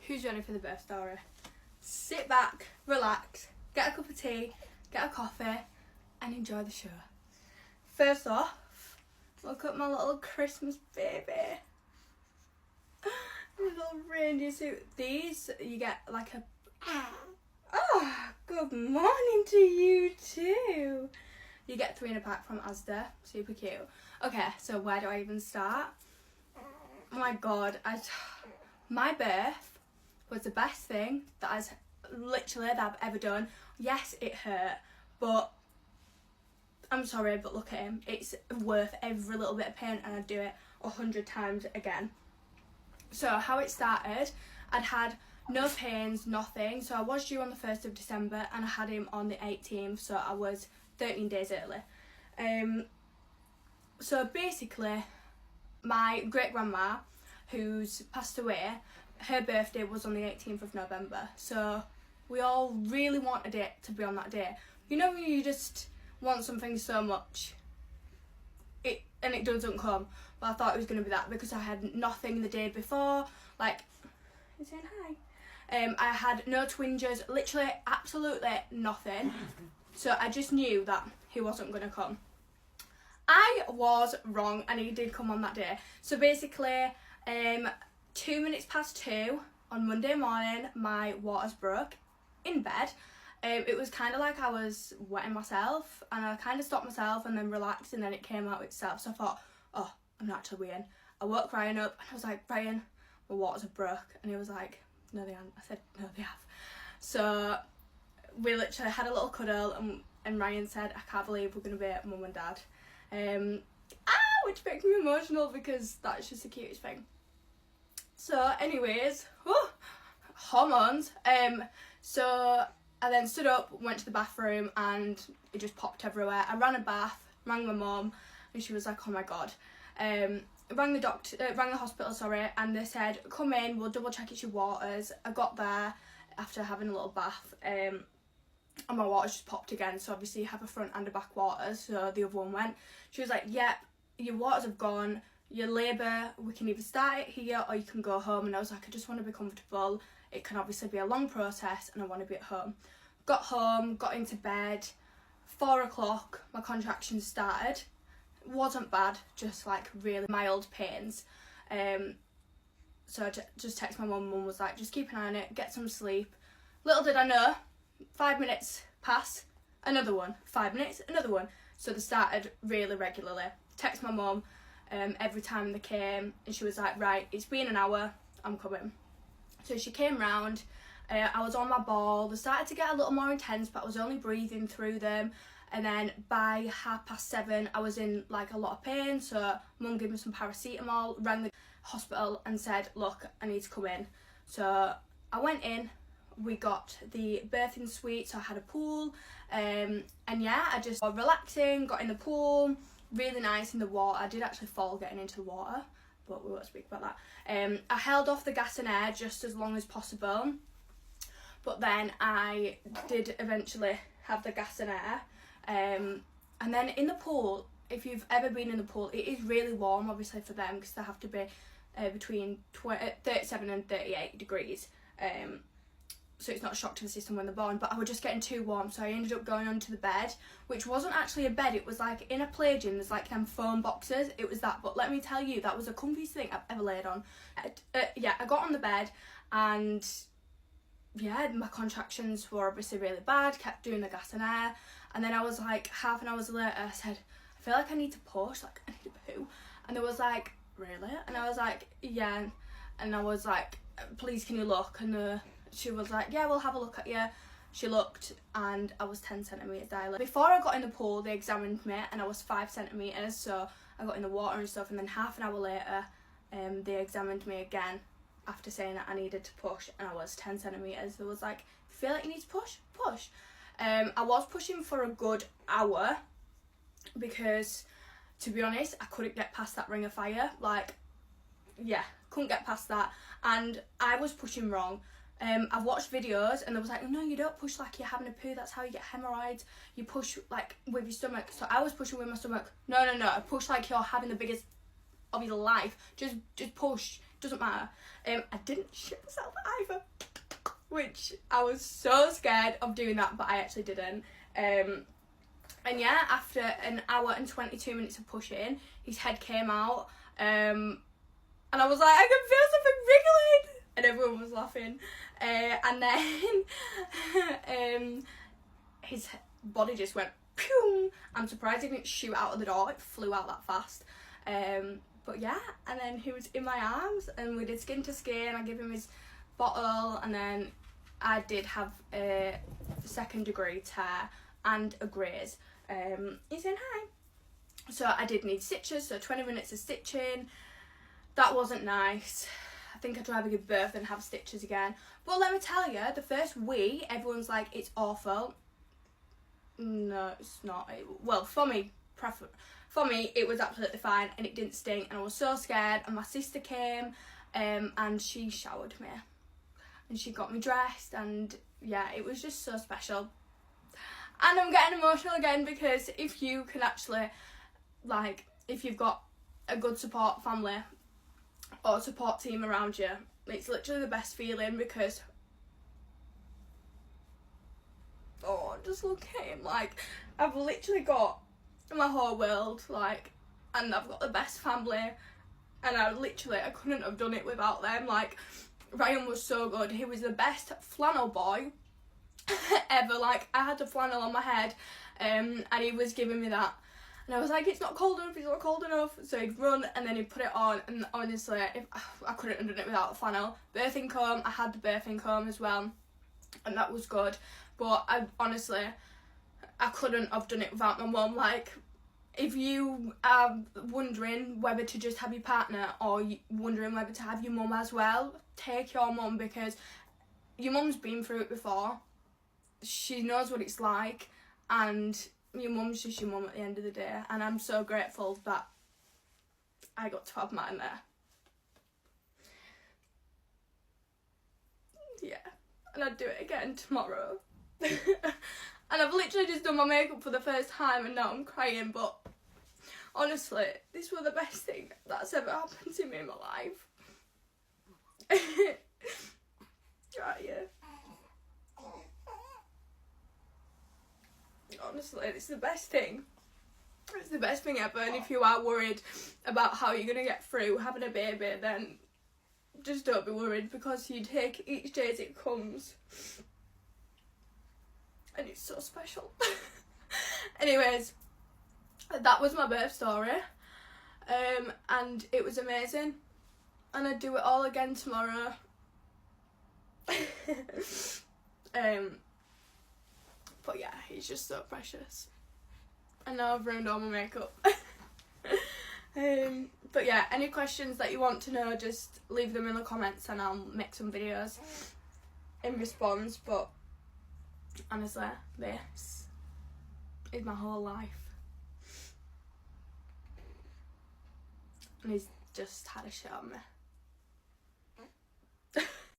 who's ready for the birth story? Sit back, relax, get a cup of tea, get a coffee, and enjoy the show. First off, look at my little Christmas baby. Little reindeer suit. These, you get like a... Oh, good morning to you too. You get 3 in a pack from Asda. Super cute. Okay, so where do I even start? Oh my god, my birth was the best thing that I've ever done. Yes, it hurt, but I'm sorry, but look at him. It's worth every little bit of pain, and I'd do it 100 times again. So how it started, I'd had no pains, nothing. So I was due on the 1st of December and I had him on the 18th, so I was 13 days early. So basically, my great-grandma, who's passed away, her birthday was on the 18th of November. So we all really wanted it to be on that day. You know when you just want something so much, and it doesn't come. But I thought it was going to be that because I had nothing the day before. Like, he's saying hi. I had no twinges, literally absolutely nothing. So I just knew that he wasn't going to come. I was wrong, and he did come on that day. So basically, 2 minutes past 2 on Monday morning, my waters broke in bed. It was kind of like I was wetting myself, and I kind of stopped myself and then relaxed, and then it came out itself. So I thought, oh, I'm not actually weeing. I woke Ryan up and I was like, Ryan, my waters have broke. And he was like, no they haven't. I said, no they have. So we literally had a little cuddle, and Ryan said, I can't believe we're going to be mum and dad. Which makes me emotional because that's just the cutest thing. So anyways, hormones. So I then stood up, went to the bathroom, and it just popped everywhere. I ran a bath, rang my mum, and she was like, oh my god. Rang the hospital, and they said, come in, we'll double check it's your waters. I got there after having a little bath, and my waters just popped again. So obviously you have a front and a back waters, so the other one went. She was like, yep, your waters have gone, your labour, we can either start it here or you can go home. And I was like, I just want to be comfortable. It can obviously be a long process, and I want to be at home. Got home, got into bed, 4 o'clock, my contractions started. Wasn't bad, just like really mild pains. So I just texted my mum was like, just keep an eye on it, get some sleep. Little did I know, 5 minutes pass, another one, 5 minutes, another one. So they started really regularly. Text my mum every time they came, and she was like, right, it's been an hour, I'm coming. So she came round, I was on my ball. They started to get a little more intense, but I was only breathing through them. And then by 7:30, I was in like a lot of pain. So mum gave me some paracetamol, rang the hospital and said, look, I need to come in. So I went in, we got the birthing suite, so I had a pool. And yeah, I just got relaxing, got in the pool, really nice in the water. I did actually fall getting into the water, but we won't speak about that. I held off the gas and air just as long as possible, but then I did eventually have the gas and air. And then in the pool, if you've ever been in the pool, it is really warm obviously for them because they have to be between 37 and 38 degrees. So it's not a shock to the system when they're born, but I was just getting too warm, so I ended up going onto the bed, which wasn't actually a bed. It was like in a play gym, there's like them foam boxes. It was that, but let me tell you, that was the comfiest thing I've ever laid on. Yeah, I got on the bed, and yeah, my contractions were obviously really bad, kept doing the gas and air, and then I was like, half an hour later, I said, I feel like I need to push, like I need a poo, and they was like, really? And I was like, yeah, and I was like, please can you look? And she was like, yeah, we'll have a look at you. She looked, and I was 10 centimetres dilated. Before I got in the pool, they examined me, and I was 5 centimetres, so I got in the water and stuff, and then half an hour later, they examined me again after saying that I needed to push, and I was 10 centimetres. They was like, if you feel like you need to push, push. I was pushing for a good hour, because, to be honest, I couldn't get past that ring of fire. Like, yeah, couldn't get past that, and I was pushing wrong. I've watched videos and they was like, oh, no, you don't push like you're having a poo, that's how you get hemorrhoids, you push like with your stomach. So I was pushing with my stomach. No, I push like you're having the biggest of your life. Just push, doesn't matter. I didn't shit myself either, which I was so scared of doing that, but I actually didn't. And yeah, after an hour and 22 minutes of pushing, his head came out, and I was like, I can feel something wriggling, and everyone was laughing. And then his body just went pew. I'm surprised he didn't shoot out of the door. It flew out that fast. But yeah, and then he was in my arms, and we did skin to skin. I gave him his bottle, and then I did have a 2nd degree tear and a graze. He's saying hi. So I did need stitches, so 20 minutes of stitching. That wasn't nice. I think I'd rather give birth than have stitches again. But let me tell you, the first week, everyone's like, it's awful. No, it's not. Well, for me, it was absolutely fine, and it didn't sting, and I was so scared. And my sister came, and she showered me, and she got me dressed, and yeah, it was just so special. And I'm getting emotional again, because if you can actually, like, if you've got a good support family or support team around you, it's literally the best feeling, because just look at him, like, I've literally got my whole world, like, and I've got the best family, and I couldn't have done it without them. Like, Ryan was so good. He was the best flannel boy ever. Like, I had the flannel on my head, and he was giving me that, and I was like, it's not cold enough, it's not cold enough. So he'd run, and then he'd put it on, and honestly, I couldn't have done it without the flannel. Birthing comb, I had the birthing comb as well, and that was good. But I couldn't have done it without my mum. Like, if you are wondering whether to just have your partner or wondering whether to have your mum as well, take your mum, because your mum's been through it before. She knows what it's like, and your mum's just your mum at the end of the day. And I'm so grateful that I got to have mine there. Yeah, and I'd do it again tomorrow. And I've literally just done my makeup for the first time, and now I'm crying, but honestly, this was the best thing that's ever happened to me in my life. Right, yeah. Honestly, it's the best thing. It's the best thing ever, and if you are worried about how you're going to get through having a baby, then just don't be worried, because you take each day as it comes. And it's so special. Anyways, that was my birth story, and it was amazing, and I'd do it all again tomorrow. But yeah, he's just so precious. And now I've ruined all my makeup. But yeah, any questions that you want to know, just leave them in the comments, and I'll make some videos in response. But honestly, this is my whole life. And he's just had a shit on me.